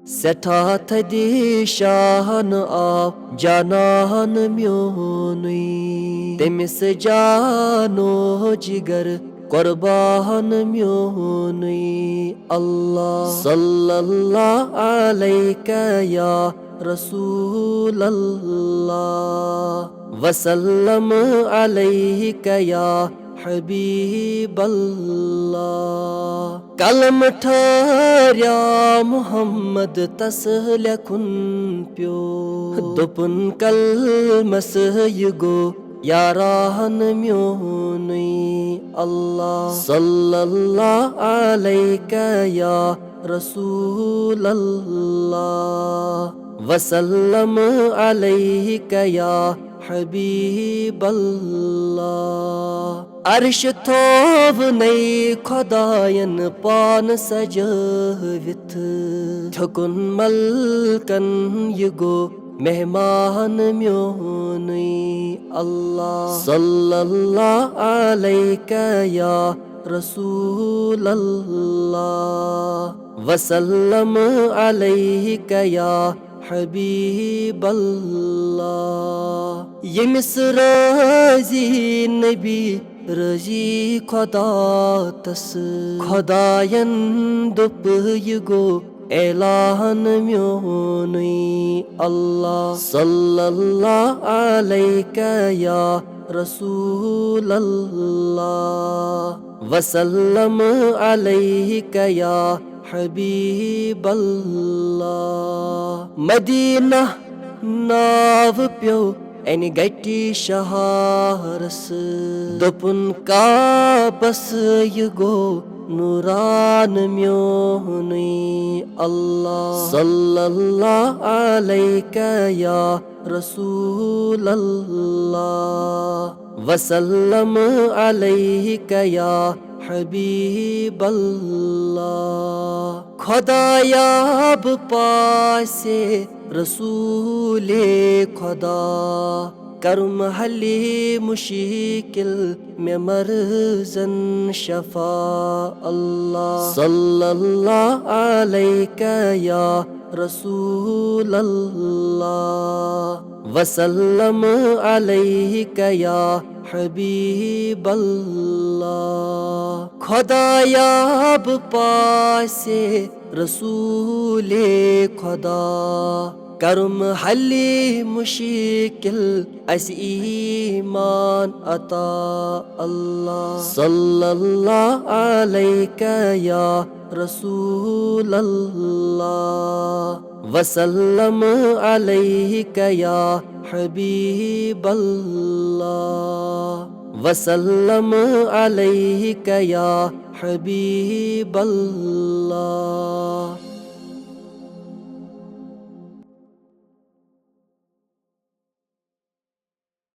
सठा थदि Shahn आप जानान म्योनुई तमिस जानो जिगर कुर्बान म्योनुई अल्लाह सल्लल्लाहु अलैका या रसूल अल्लाह वसल्लम अलैका या हबीब अल्लाह कलम ठहरिया मुहम्मद तस लेखुन प्यो दुपुन कलमस ये गो याराहन म्योनुई अल्लाह सल्लल्लाहु अलैका या रसूल अल्लाह वसल्लम अलैका या हबीब अल्लाह अर्श थोव नई खुदायन पान सजविथ थकुन मलकन ये गो मेहमान म्योनुई अल्लाह सल्लल्लाहु अलैका या रसूल अल्लाह वसल्लम अलैका या हबीब अल्लाह यमिस राजी नबी रजी खुदा तस खुदायन दुप ये गो एलाहन म्योनुई अल्लाह सल्लल्लाहु अलैका या रसूल अल्लाह वसल्लम अलैका या हबीब अल्लाह मदीना नाव प्यो एन गटी शहारस दुपुन का बस ये गो नूरान म्योनुई अल्लाह सल्लल्लाहु अलैका या रसूल अल्लाह वसल्लम अलैका या हबीब अल्लाह खुदायाब पासे रसूले खुदा कर्म हली मुश्किल में मरजन शफा अल्लाह सल्लल्लाहु अलैका या रसूल अल्लाह वसल्लम अलैका या हबीब अल्लाह खुदायाब पासे रसूले खुदा कर्म हली मुश्किल अस ईमान अता अल्लाह सल्लल्लाहु अलैका या रसूल अल्लाह वसल्लम अलैका या हबीब अल्लाह वसल्लम अलैका या हबीब अल्लाह।